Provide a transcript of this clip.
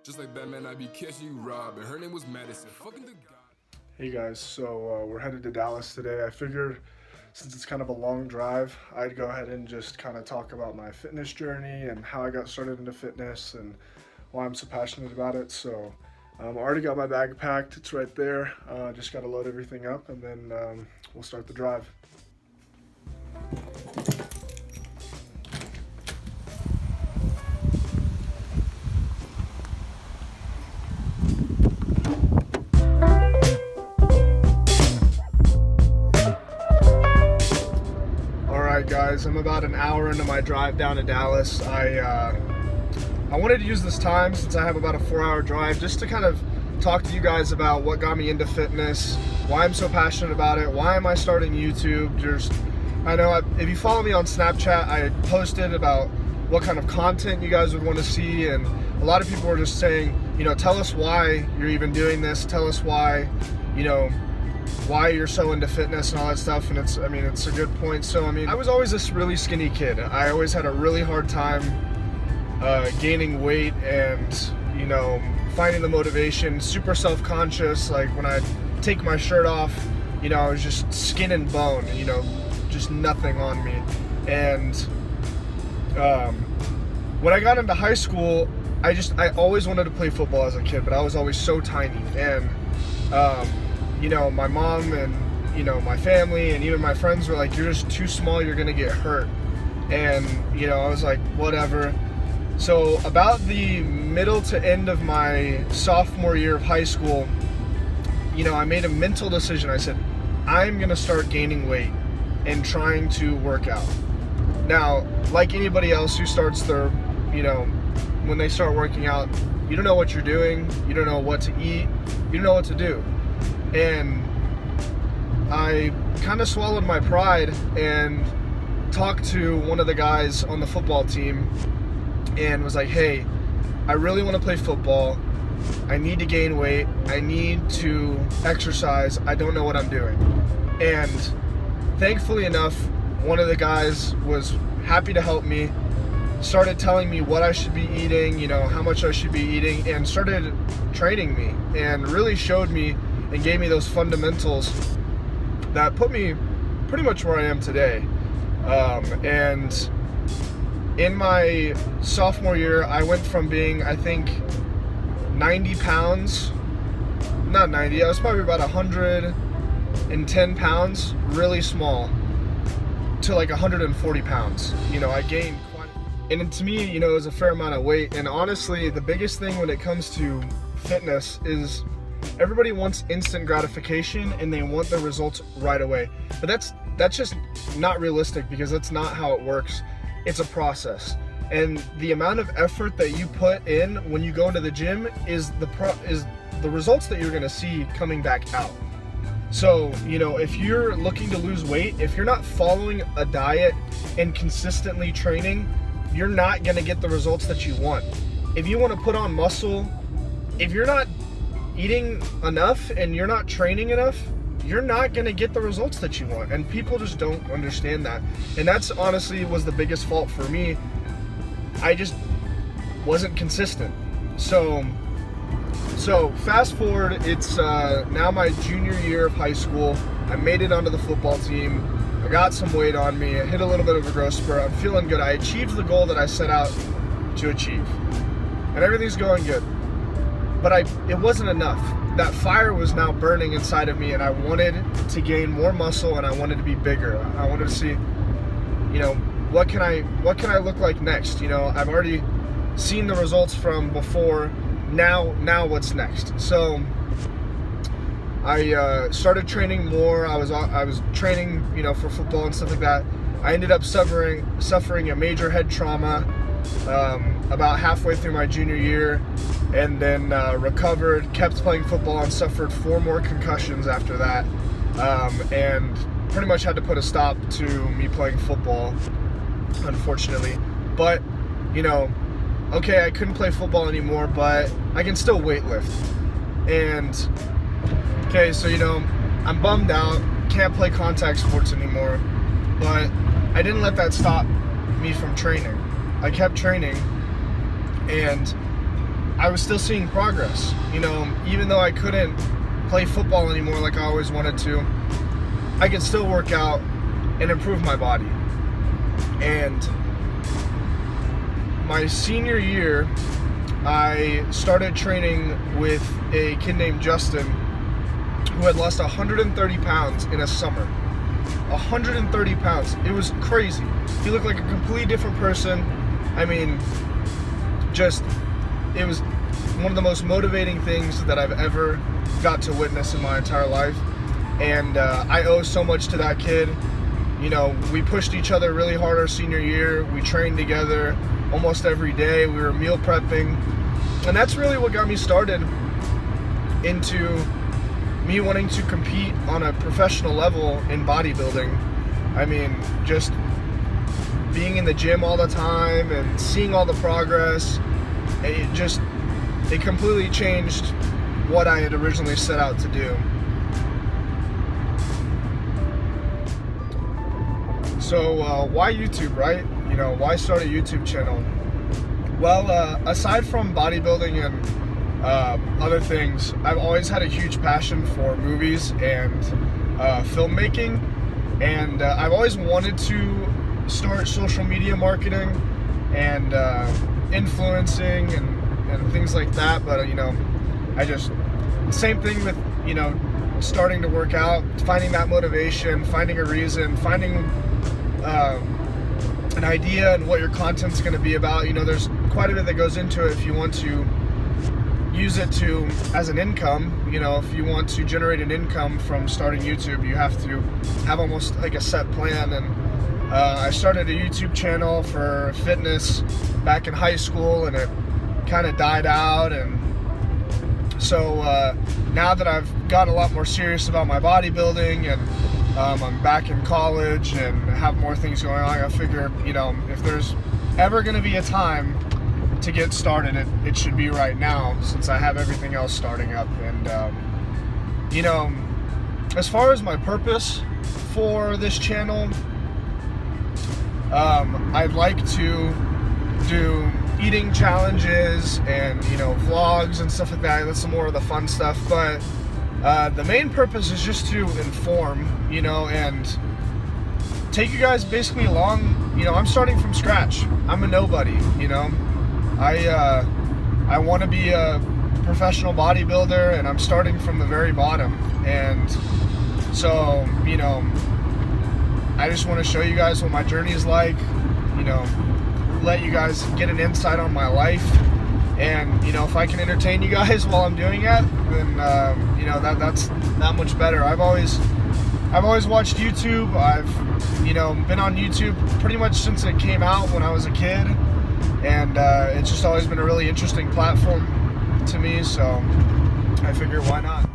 Just like Batman, I'd be catching you robbing. Her name was Madison. Fucking the guy. Hey guys, so we're headed to Dallas today. I figured since it's kind of a long drive, I'd go ahead and just kind of talk about my fitness journey and how I got started into fitness and why I'm so passionate about it. So I already got my bag packed. It's right there. Just got to load everything up and then we'll start the drive. Guys, I'm about an hour into my drive down to Dallas. I wanted to use this time, since I have about a 4-hour drive, just to kind of talk to you guys about what got me into fitness, why I'm so passionate about it, why am I starting YouTube. If you follow me on Snapchat, I posted about what kind of content you guys would want to see, and a lot of people were just saying, tell us why you're even doing this, tell us why, why you're so into fitness and all that stuff. And it's a good point. So I was always this really skinny kid. I always had a really hard time gaining weight and finding the motivation, super self-conscious. Like when I take my shirt off, I was just skin and bone, just nothing on me. And when I got into high school, I always wanted to play football as a kid, but I was always so tiny. And my mom and, my family and even my friends were like, you're just too small, you're gonna get hurt. And, I was like, whatever. So about the middle to end of my sophomore year of high school, I made a mental decision. I said, I'm gonna start gaining weight and trying to work out. Now, like anybody else who starts their, when they start working out, you don't know what you're doing, you don't know what to eat, you don't know what to do. And I kind of swallowed my pride and talked to one of the guys on the football team and was like, hey, I really want to play football. I need to gain weight. I need to exercise. I don't know what I'm doing. And thankfully enough, one of the guys was happy to help me, started telling me what I should be eating, how much I should be eating, and started training me and really showed me and gave me those fundamentals that put me pretty much where I am today. And in my sophomore year, I went from being, I think, 90 pounds, not 90, I was probably about 110 pounds, really small, to like 140 pounds. I gained quite, and to me, it was a fair amount of weight. And honestly, the biggest thing when it comes to fitness is everybody wants instant gratification and they want the results right away. But that's just not realistic, because that's not how it works. It's a process. And the amount of effort that you put in when you go into the gym is the results that you're going to see coming back out. So, if you're looking to lose weight, if you're not following a diet and consistently training, you're not going to get the results that you want. If you want to put on muscle, if you're not eating enough and you're not training enough, you're not going to get the results that you want. And people just don't understand that. And that's honestly was the biggest fault for me. I just wasn't consistent. So fast forward, it's now my junior year of high school. I made it onto the football team. I got some weight on me. I hit a little bit of a growth spurt. I'm feeling good. I achieved the goal that I set out to achieve. And everything's going good. But it wasn't enough. That fire was now burning inside of me, and I wanted to gain more muscle, and I wanted to be bigger. I wanted to see, what can I look like next? I've already seen the results from before. Now what's next? So I started training more. I was training, for football and stuff like that. I ended up suffering a major head trauma about halfway through my junior year, and then recovered, kept playing football, and suffered 4 more concussions after that, and pretty much had to put a stop to me playing football, unfortunately. But okay, I couldn't play football anymore, but I can still weightlift. And okay, so I'm bummed out, can't play contact sports anymore, but I didn't let that stop me from training. I kept training, and I was still seeing progress. You know, even though I couldn't play football anymore like I always wanted to, I could still work out and improve my body. And my senior year, I started training with a kid named Justin who had lost 130 pounds in a summer. 130 pounds. It was crazy. He looked like a completely different person. I mean, just, it was one of the most motivating things that I've ever got to witness in my entire life. And I owe so much to that kid. You know, we pushed each other really hard our senior year. We trained together almost every day. We were meal prepping. And that's really what got me started into me wanting to compete on a professional level in bodybuilding. I mean, just being in the gym all the time and seeing all the progress, it completely changed what I had originally set out to do. So why YouTube, right? You know, why start a YouTube channel? Well, aside from bodybuilding and other things, I've always had a huge passion for movies and filmmaking, and I've always wanted to start social media marketing and influencing and things like that, but you know, same thing with, you know, starting to work out, finding that motivation, finding a reason, finding an idea and what your content's going to be about. You know, there's quite a bit that goes into it if you want to use it as an income. You know, if you want to generate an income from starting YouTube, you have to have almost like a set plan. And I started a YouTube channel for fitness back in high school, and it kind of died out. And so now that I've gotten a lot more serious about my bodybuilding, and I'm back in college and have more things going on, I figure, you know, if there's ever going to be a time to get started, it should be right now, since I have everything else starting up. And you know, as far as my purpose for this channel, I'd like to do eating challenges and, you know, vlogs and stuff like that. That's some more of the fun stuff, but the main purpose is just to inform, you know, and take you guys basically along. You know, I'm starting from scratch. I'm a nobody, you know. I want to be a professional bodybuilder, and I'm starting from the very bottom. And so, you know, I just want to show you guys what my journey is like, you know, let you guys get an insight on my life. And, you know, if I can entertain you guys while I'm doing it, then, you know, that's that much better. I've always watched YouTube. I've, you know, been on YouTube pretty much since it came out when I was a kid. And it's just always been a really interesting platform to me. So I figure, why not?